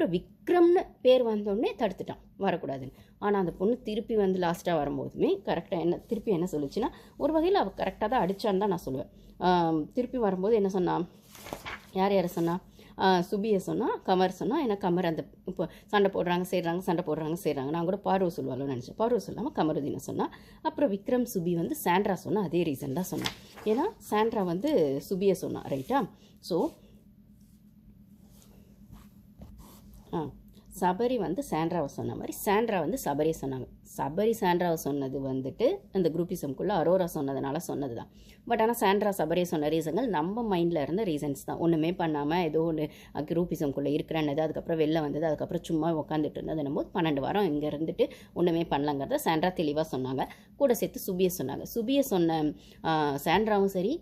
அப்புறம் விக்ரம்னு பேர் வந்தோடனே தடுத்துட்டான், வரக்கூடாதுன்னு. ஆனால் அந்த பொண்ணு திருப்பி வந்து லாஸ்ட்டாக வரும்போதுமே கரெக்டாக திருப்பி என்ன சொல்லிச்சுன்னா, ஒரு வகையில் அவள் கரெக்டாக தான் அடித்தான்னு தான் நான் சொல்லுவேன். திருப்பி வரும்போது என்ன சொன்னான், யார் சொன்னா, சுபியை சொன்னால், கமர் சொன்னால். ஏன்னா கமர் அந்த இப்போ சண்டை போடுறாங்க செய்கிறாங்க. நான் கூட பார்வை சொல்லுவாள்னு நினச்சேன். பார்வை சொல்லாமல் கமருதீனை சொன்னால். அப்புறம் விக்ரம் சுபி வந்து சாண்ட்ரா சொன்னால். அதே ரீசன் தான் சொன்னான். ஏன்னா சாண்ட்ரா வந்து சுபியை சொன்னான், ரைட்டா? ஸோ சபரி வந்து சாண்ட்ராவை சொன்ன மாதிரி சாண்ட்ரா வந்து சபரியை சொன்னாங்க. சபரி சாண்ட்ராவை சொன்னது வந்துட்டு அந்த குரூப்பிசம்குள்ளே அரோரா சொன்னதுனால சொன்னது தான். பட் ஆனால் சாண்ட்ரா சபரியை சொன்ன ரீசன்கள் நம்ம மைண்டில் இருந்த ரீசன்ஸ் தான். ஒன்றுமே பண்ணாமல் ஏதோ ஒன்று குரூப்பிசம்குள்ளே இருக்கிறன்னது, அதுக்கப்புறம் வெளில வந்தது, அதுக்கப்புறம் சும்மா உட்காந்துட்டு இருந்தது. என்னமோ 12 வாரம் இங்கே இருந்துட்டு ஒன்றுமே பண்ணலங்கிறத சாண்ட்ரா தெளிவாக சொன்னாங்க. கூட சேர்த்து சுபியை சொன்னாங்க. சுபியை சொன்ன சாண்ட்ராவும் சரி,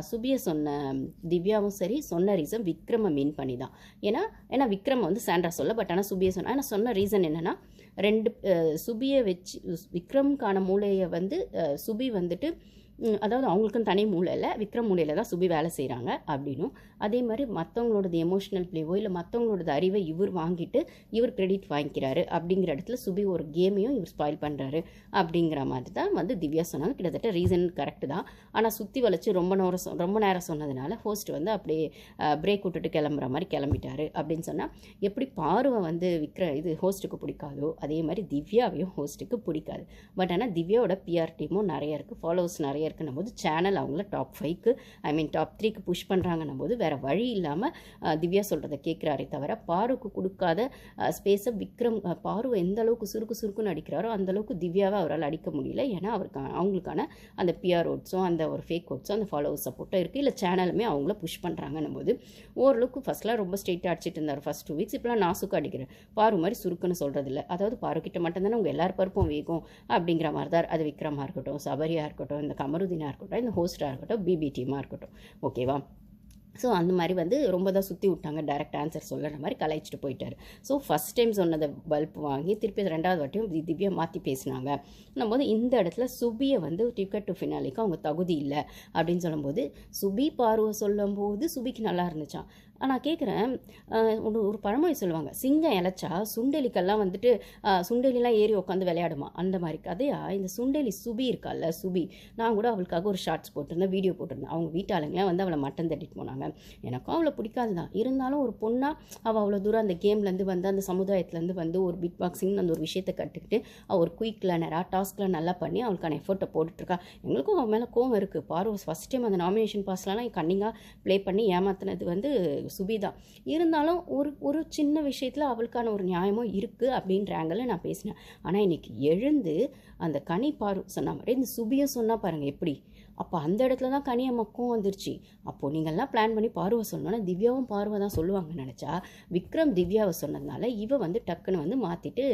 சுபியை சொன்ன திவ்யாவும் சரி சொன்ன ரீசன் விக்ரமை மீன் பண்ணி தான். ஏன்னா விக்ரம் வந்து சாண்ட்ரா சொல்ல, பட் ஆனால் சுபியை சொன்ன. ஆனால் சொன்ன ரீசன் என்னென்னா, சுபியை வச்சு விக்ரம்கான மூளையை வந்து சுபி வந்துட்டு, அதாவது அவங்களுக்கும் தனி மூளை இல்லை, விக்ரம் மூளையில் தான் சுபி வேலை செய்கிறாங்க அப்படின்னும், அதே மாதிரி மற்றவங்களோடது எமோஷ்னல் பிளேவோ இல்லை மற்றவங்களோடது அறிவை இவர் வாங்கிட்டு இவர் கிரெடிட் வாங்கிக்கிறாரு அப்படிங்கிற இடத்துல சுபி ஒரு கேமையும் இவர் ஸ்பாயில் பண்ணுறாரு அப்படிங்கிற மாதிரி தான் வந்து திவ்யா சொன்னாங்க. கிட்டத்தட்ட ரீசன் கரெக்டு தான். ஆனால் சுற்றி வளைச்சு ரொம்ப நேரம் சொன்னதுனால ஹோஸ்ட் வந்து அப்படியே பிரேக் விட்டுட்டு கிளம்புற மாதிரி கிளம்பிட்டாரு அப்படின்னு சொன்னால், எப்படி பார்வை வந்து ஹோஸ்ட்டுக்கு பிடிக்காதோ அதே மாதிரி திவ்யாவையும் ஹோஸ்ட்டுக்கு பிடிக்காது. பட் ஆனால் திவ்யாவோட பிஆர் டீமும் நிறைய இருக்குது, ஃபாலோவர்ஸ் நிறைய இருக்குன்னும் போது சேனல் அவங்கள டாப் 5க்கு டாப் 3க்கு புஷ் பண்ணுறாங்கன்னும் போது வேறு வழி இல்லாமல் திவ்யா சொல்கிறத கேட்குறாரே தவிர பாருக்கு கொடுக்காத ஸ்பேஸை பாரு எந்த அளவுக்கு சுருக்குன்னு அடிக்கிறாரோ அந்தளவுக்கு திவ்யாவை அவரால் அடிக்க முடியல. ஏன்னா அவங்களுக்கான அந்த பிஆர் ஓட்ஸும் அந்த ஒரு ஃபேக் ஓட்ஸும் அந்த ஃபாலோவர்ஸ் சப்போர்ட்டும் இருக்குது. இல்லை சேனலுமே அவங்கள புஷ் பண்ணுறாங்கன்னும் போது ஓரளவுக்கு ஃபஸ்ட்லாம் ரொம்ப ஸ்ட்ரெயிட்டாக அடிச்சிட்டு இருந்தார் ஃபஸ்ட் 2 வீக்ஸ். இப்போலாம் நாசுக்கு அடிக்கிறேன், பாரு மாதிரி சுருக்குன்னு சொல்கிறதில்ல. அதாவது பாரு கிட்ட மட்டும்தானே உங்கள் எல்லார் பருப்பும் வேகும் அப்படிங்கிற மாதிரி தான். அது விக்ரமாக இருக்கட்டும், சபரியாக இருக்கட்டும், இந்த கமருதீனாக இருக்கட்டும், இந்த ஹோஸ்டாக இருக்கட்டும், பிபி டீமாக இருக்கட்டும், ஓகேவா? ஸோ அந்த மாதிரி வந்து ரொம்ப தான் சுற்றி விட்டாங்க, டைரக்ட் ஆன்சர் சொல்கிற மாதிரி கலாய்ச்சிட்டு போயிட்டார். ஸோ ஃபஸ்ட் டைம் சொன்னதை பல்ப் வாங்கி திருப்பி 2வது வாட்டியும் திவ்யா மாற்றி பேசினாங்க. போது இந்த இடத்துல சுபியை வந்து டிக்கெட் டு ஃபினாலிக்கு அவங்க தகுதி இல்லை அப்படின்னு சொல்லும்போது, சுபி பார்வை சொல்லும்போது சுபிக்கு நல்லா இருந்துச்சான். நான் கேட்குறேன், ஒரு பழமொழி சொல்லுவாங்க, சிங்கம் இழைச்சா சுண்டெலிக்கெல்லாம் வந்துட்டு சுண்டெலிலாம் ஏறி உட்காந்து விளையாடுமா, அந்த மாதிரி கதையா இந்த சுண்டெலி சுபி இருக்கால்ல, சுபி. நான் கூட அவளுக்காக ஒரு ஷார்ட்ஸ் போட்டிருந்தேன், வீடியோ போட்டிருந்தேன். அவங்க வீட்டாளுங்களாம் வந்து அவளை மட்டன் தட்டிட்டு போனாங்க. எனக்கும் அவளை பிடிக்காது தான், இருந்தாலும் ஒரு பொண்ணாக அவள் அவ்வளோ தூரம் அந்த கேம்லேருந்து வந்து அந்த சமுதாயத்துலேருந்து வந்து ஒரு பிட் பாக்ஸிங் அந்த ஒரு விஷயத்தை கற்றுக்கிட்டு அவள் ஒரு குயிக் லேர்னராக டாஸ்க்லாம் நல்லா பண்ணி அவளுக்கான எஃபர்ட்டை போட்டுட்ருக்கா. எங்களுக்கும் அவன் மேலே கோவம் இருக்குது. பார்வை ஃபஸ்ட் டைம் அந்த நாமினேஷன் பாஸ்லாம் கன்னிங்காக ப்ளே பண்ணி ஏமாத்தினது வந்து சுபிதான். இருந்தாலும் ஒரு சின்ன விஷயத்தில் அவளுக்கான ஒரு நியாயமும் இருக்குது அப்படின்ற ஆங்கிளில் நான் பேசினேன். ஆனால் இன்றைக்கி எழுந்து அந்த கனி பாரு சொன்ன மாதிரி இந்த சுபியும் சொன்னால் பாருங்கள் எப்படி. அப்போ அந்த இடத்துல தான் கனியம்மாக்கும் வந்துருச்சு. அப்போது நீங்கள்லாம் பிளான் பண்ணி பார்வை சொல்லணுன்னா திவ்யாவும் பார்வை தான் சொல்லுவாங்கன்னு நினச்சா, விக்ரம் திவ்யாவை சொன்னதுனால இவ வந்து டக்குன்னு வந்து மாற்றிட்டு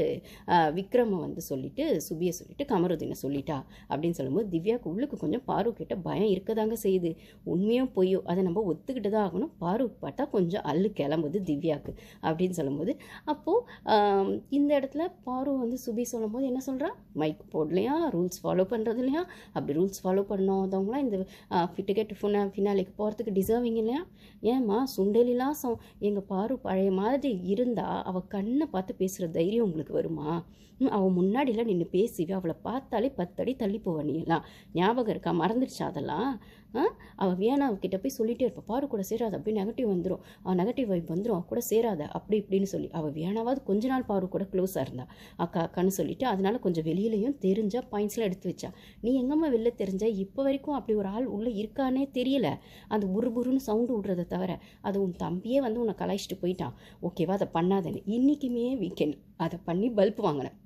விக்ரமை வந்து சொல்லிவிட்டு சுபியை சொல்லிவிட்டு கமருதீனை சொல்லிட்டா அப்படின்னு சொல்லும்போது திவ்யாவுக்கு உள்ளுக்கு கொஞ்சம் பார்வை கிட்ட பயம் இருக்கதாங்க செய்யுது. உண்மையும் பொய்யோ அதை நம்ம ஒத்துக்கிட்டு தான் ஆகணும். பார்வைக்கு பார்த்தா கொஞ்சம் அல்லு கிளம்புது திவ்யாவுக்கு அப்படின்னு சொல்லும்போது, அப்போது இந்த இடத்துல பார்வை வந்து சுபி சொல்லும்போது என்ன சொல்கிறா, மைக் போடலையா, ரூல்ஸ் ஃபாலோ பண்ணுறது இல்லையா, அப்படி ரூல்ஸ் ஃபாலோ பண்ணாதவங்களாம் இந்த டிக்கெட் ஃபினாலிக்கு போகிறதுக்கு டிசர்விங் இல்லையா? ஏம்மா சுண்டெலிலாம் எங்கள் பாரு பழைய மாதிரி இருந்தால் அவள் கண்ணை பார்த்து பேசுகிற தைரியம் உங்களுக்கு வருமா? அவள் முன்னாடிலாம் நின்று பேசி அவளை பார்த்தாலே 10 அடி தள்ளி போவ. நீ எல்லாம் ஞாபகம் இருக்கா? மறந்துடுச்சா அதெல்லாம்? அவள் வேணா அவகிட்ட போய் சொல்லிகிட்டே இருப்பாள், பாரு கூட சேராத, அப்படி நெகட்டிவ் வந்துடும், நெகட்டிவ் வைப் வந்துடும், கூட சேராத அப்படி இப்படின்னு சொல்லி. அவள் வேணாவது கொஞ்ச நாள் பாரு கூட க்ளோஸாக இருந்தா அக்கான்னு சொல்லிட்டு அதனால கொஞ்சம் வெளியிலையும் தெரிஞ்சா பாயிண்ட்ஸ்லாம் எடுத்து வச்சா. நீ எங்கம்மா வெளில தெரிஞ்ச? இப்போ வரைக்கும் அப்படி ஒரு ஆள் உள்ளே இருக்கானே தெரியல. அந்த புருன்னு சவுண்டு விடுறதை தவிர. அது உன் தம்பியே வந்து உன்னை கலாய்ச்சிட்டு போயிட்டான், ஓகேவா? அதை பண்ணாதேன்னு. இன்றைக்குமே வீக்கெண்ட் அதை பண்ணி பல்ப் வாங்கினேன்.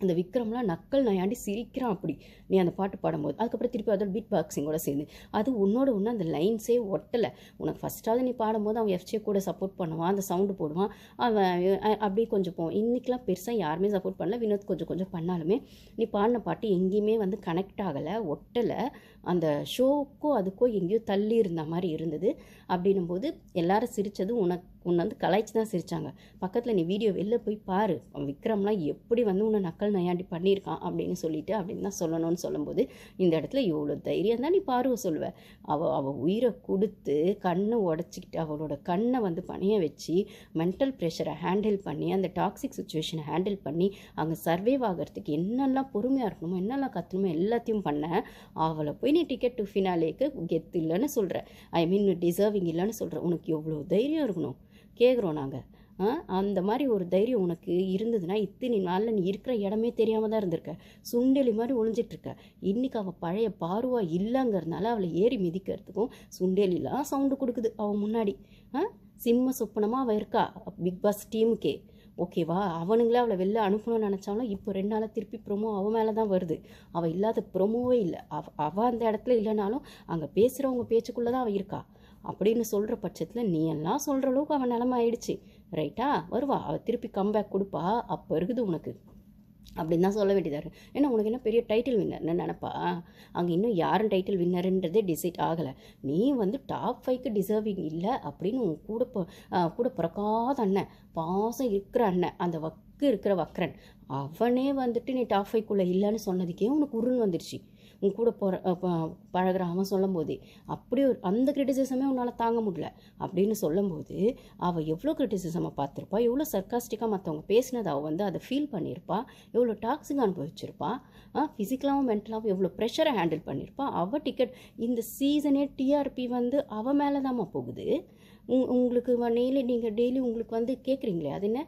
அந்த விக்ரம்லாம் நக்கல் நயாண்டி சிரிக்கிறான் அப்படி நீ அந்த பாட்டு பாடும்போது. அதுக்கப்புறம் திருப்பி அதோட பீட் பாக்ஸிங்கோட சேர்ந்து அது ஒன்று அந்த லைன்ஸே ஒட்டலை. உனக்கு ஃபஸ்ட்டாவது நீ பாடும்போது அவன் எஃப்ஜே கூட சப்போர்ட் பண்ணுவான், அந்த சவுண்டு போடுவான், அவன் அப்படியே கொஞ்சம் போவான். இன்றைக்கெலாம் பெருசாக யாருமே சப்போர்ட் பண்ணல, வினோத் கொஞ்சம் பண்ணாலுமே நீ பாடின பாட்டு எங்கேயுமே வந்து கனெக்ட் ஆகலை, ஒட்டலை. அந்த ஷோக்கோ அதுக்கோ எங்கேயோ தள்ளி இருந்த மாதிரி இருந்தது. அப்படின்னும் போது எல்லாரும் சிரித்தது உன்னை வந்து கலாய்ச்சி தான் சிரித்தாங்க. பக்கத்தில் நீ வீடியோ வெளில போய் பாரு, விக்ரம்லாம் எப்படி வந்து உன்னை நக்கல் நையாண்டி பண்ணியிருக்கான் அப்படின்னு சொல்லிட்டு அப்படின்னு தான் சொல்லணும்னு சொல்லும்போது, இந்த இடத்துல இவ்வளோ தைரியம் தான் நீ பார்வை சொல்லுவ. அவள் உயிரை கொடுத்து கண்ணை உடச்சிக்கிட்டு அவளோட கண்ணை வந்து பணிய வச்சு மென்டல் ப்ரெஷரை ஹேண்டில் பண்ணி அந்த டாக்ஸிக் சுச்சுவேஷனை ஹேண்டில் பண்ணி அங்கே சர்வைவ் ஆகிறதுக்கு என்னெல்லாம் பொறுமையாக இருக்கணுமோ என்னெல்லாம் கற்றணுமோ எல்லாத்தையும் பண்ண அவளை போய் நீ டிக்கெட் டு ஃபினாலேக்கு கெத்து இல்லைன்னு சொல்கிற, ஐ மீன் டிசர்விங் இல்லைன்னு சொல்கிற. உனக்கு எவ்வளோ தைரியம் இருக்கணும் கேட்குறோம் நாங்கள். அந்த மாதிரி ஒரு தைரியம் உனக்கு இருந்ததுன்னா இத்தனை நாளில் நீ இருக்கிற இடமே தெரியாமல் தான் இருந்திருக்க, சுண்டெலி மாதிரி ஒழிஞ்சிட்ருக்க. இன்றைக்கி அவள் பழைய பார்வா இல்லைங்கிறதுனால அவளை ஏறி மிதிக்கிறதுக்கும் சுண்டெலிலாம் சவுண்டு கொடுக்குது அவள் முன்னாடி. சிம்ம சொப்பனமாக அவள் இருக்கா பிக் பாஸ் டீமுக்கே, ஓகேவா? அவனுங்களே அவளை வெளில அனுப்பணும்னு நினச்சாலும் இப்போ 2 நாளாக திருப்பி ப்ரொமோ அவன் மேலே தான் வருது. அவள் இல்லாத ப்ரொமோவே இல்லை. அவள் அந்த இடத்துல இல்லைனாலும் அங்கே பேசுகிறவங்க பேச்சுக்குள்ளே தான் அவள் இருக்கா அப்படின்னு சொல்கிற பட்சத்தில் நீ எல்லாம் சொல்கிற அளவுக்கு அவன் நிலமை ஆயிடுச்சு. ரைட்டா? வருவா, அவள் திருப்பி கம்பேக் கொடுப்பா. அப்போ இருக்குது உனக்கு அப்படின்னு தான் சொல்ல வேண்டியதாக. ஏன்னா உனக்கு என்ன பெரிய டைட்டில் வின்னர்னு நினப்பா? அங்கே இன்னும் யாரும் டைட்டில் வின்னருன்றதே டிசைட் ஆகலை. நீ வந்து டாப் 5க்கு டிசர்விங் இல்லை அப்படின்னு உன் கூட பிறக்காத அண்ணன், பாசம் இருக்கிற அண்ணன், அந்த இருக்கிற வக்ரன், அவனே வந்துட்டு நீ டாப் 5க்குள்ளே இல்லைன்னு சொன்னதுக்கே உனக்கு உருன்னு வந்துடுச்சு. உன் கூட பழகிற அவன் சொல்லும் போதே அப்படி அந்த கிரிட்டிசிசமே உன்னால் தாங்க முடியல அப்படின்னு சொல்லும்போது அவள் எவ்வளோ கிரிட்டிசிசமை பார்த்துருப்பா, எவ்வளோ சர்க்காஸ்டிக்காக மற்றவங்க பேசினதை அவள் வந்து அதை ஃபீல் பண்ணியிருப்பா, எவ்வளோ டாக்ஸிக் அனுபவிச்சிருப்பா, ஃபிசிக்கலாகவும் மென்டலாகவும் எவ்வளோ ப்ரெஷரை ஹேண்டில் பண்ணியிருப்பா. அவள் டிக்கெட் இந்த சீசனே டிஆர்பி வந்து அவள் மேலே தான்மா போகுது. உங்களுக்கு டெய்லி உங்களுக்கு வந்து கேட்குறீங்களே, அது என்ன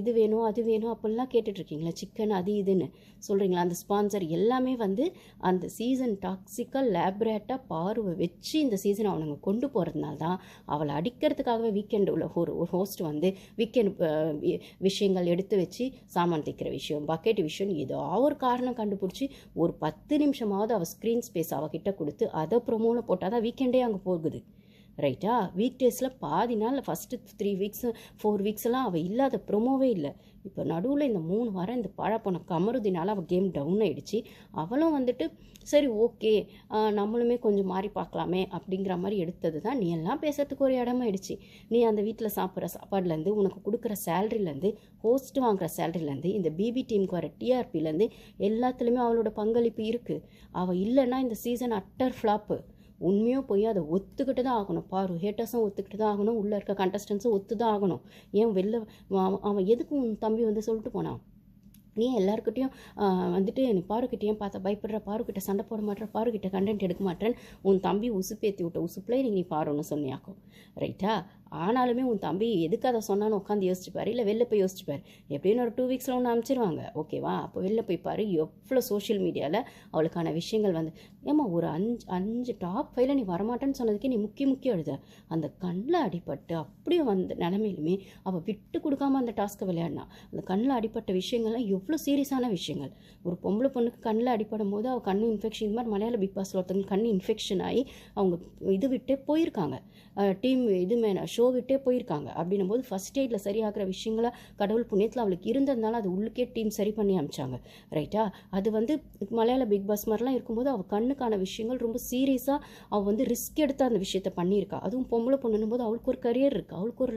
இது வேணும் அது வேணும் அப்படிலாம் கேட்டுட்ருக்கீங்களா, சிக்கன் அது இதுன்னு சொல்கிறீங்களா, அந்த ஸ்பான்சர் எல்லாமே வந்து அந்த சீசன் டாக்ஸிக்காக லேப்ரேட்டாக பார்வை வச்சு இந்த சீசன் அவனுங்க கொண்டு போகிறதுனால தான் அவளை அடிக்கிறதுக்காகவே வீக்கெண்டு உள்ள ஒரு ஹோஸ்ட் வந்து வீக்கெண்ட் விஷயங்கள் எடுத்து வச்சு சாமான் தைக்கிற விஷயம், பக்கெட் விஷயம், ஏதோ ஒரு காரணம் கண்டுபிடிச்சி ஒரு 10 நிமிஷமாவது அவள் ஸ்க்ரீன் ஸ்பேஸ் அவகிட்ட கொடுத்து அதை ப்ரொமோவில் போட்டால் தான் வீக்கெண்டே அங்கே போகுது. ரைட்டா? வீக் டேஸில் பாதி நாள் ஃபஸ்ட்டு 3 வீக்ஸ் 4 வீக்ஸ்லாம் அவள் இல்லாத ப்ரொமோவே இல்லை. இப்போ நடுவில் இந்த 3 வாரம் இந்த பழப்போன கமருதினால் அவள் கேம் டவுன் ஆகிடுச்சு. அவளும் வந்துட்டு சரி ஓகே நம்மளுமே கொஞ்சம் மாறி பார்க்கலாமே அப்படிங்கிற மாதிரி எடுத்தது தான். நீ எல்லாம் பேசுறதுக்கு ஒரு இடமாயிடுச்சு. நீ அந்த வீட்டில் சாப்பிட்ற சாப்பாடுலேருந்து, உனக்கு கொடுக்குற சேலரிலேருந்து, ஹோஸ்ட் வாங்குகிற சேலரிலேருந்து, இந்த பிபி டீமுக்கு வர டிஆர்பிலேருந்து எல்லாத்துலேயுமே அவளோட பங்களிப்பு இருக்குது. அவள் இல்லைன்னா இந்த சீசன் அட்டர் ஃப்ளாப்பு. உண்மையோ போய் அதை ஒத்துக்கிட்டு தான் ஆகணும். பாரு, ஹேட்டர்ஸும் ஒத்துக்கிட்டு தான் ஆகணும், உள்ளே இருக்க கண்டஸ்டன்ஸும் ஒத்து தான் ஆகணும். ஏன் வெளில அவன் எதுக்கு உன் தம்பி வந்து சொல்லிட்டு போனான்? நீ எல்லாருக்கிட்டையும் வந்துட்டு நீ பாருக்கிட்டேயும் பார்த்தா பயப்படுற, பாருக்கிட்ட சண்டை போட மாட்டேற, பாருக்கிட்ட கண்டென்ட் எடுக்க மாட்டேன்னு உன் தம்பி உசுப்பேற்றி விட்ட உசுப்பில் நீ பாருன்னு சொன்னியாக்கும். ரைட்டா? ஆனாலுமே உன் தம்பி எதுக்கு அதை சொன்னான்னு உட்காந்து யோசிச்சுப்பார், இல்லை வெளில போய் யோசிச்சுப்பார். எப்படின்னு ஒரு 2 வீக்ஸில் ஒன்று அனுப்பிச்சிருவாங்க, ஓகேவா? அப்போ வெளில போய் பாரு எவ்வளோ சோஷியல் மீடியாவில் அவளுக்கான விஷயங்கள் வந்து. ஏமா ஒரு 5 டாப் 5ல் நீ வரமாட்டேன்னு சொன்னதுக்கே நீ முக்கியம் எழுத. அந்த கண்ணில் அடிபட்டு அப்படியே வந்த நிலமையிலுமே அவள் விட்டு கொடுக்காம அந்த டாஸ்க்கை விளையாடினா. அந்த கண்ணில் அடிப்பட்ட விஷயங்கள்லாம் எவ்வளோ சீரியஸான விஷயங்கள். ஒரு பொம்பளை பொண்ணுக்கு கண்ணில் அடிப்படும் போது அவள் கண்ணு இன்ஃபெக்ஷன், இந்த மாதிரி மலையாள பிக் பாஸில் ஒருத்தவங்க கண்ணு இன்ஃபெக்ஷன் ஆகி அவங்க இது விட்டே போயிருக்காங்க, டீம் இது ஷோ விட்டே போயிருக்காங்க. அப்படின்னும் போது ஃபஸ்ட் எய்டில் சரியாகிற விஷயங்களை கடவுள் புண்ணியத்தில் அவளுக்கு இருந்ததுனால அது உள்ளுக்கே டீம் சரி பண்ணி அமிச்சாங்க. ரைட்டா? அது வந்து மலையாள பிக் பாஸ் மாதிரிலாம் இருக்கும்போது அவள் கண்ணுக்கான விஷயங்கள் ரொம்ப சீரியஸாக அவள் வந்து ரிஸ்க் எடுத்து அந்த விஷயத்த பண்ணியிருக்கா. அதுவும் பொம்பளை பொண்ணுன்னும் போது அவளுக்கு ஒரு கரியர் இருக்குது, அவளுக்கு ஒரு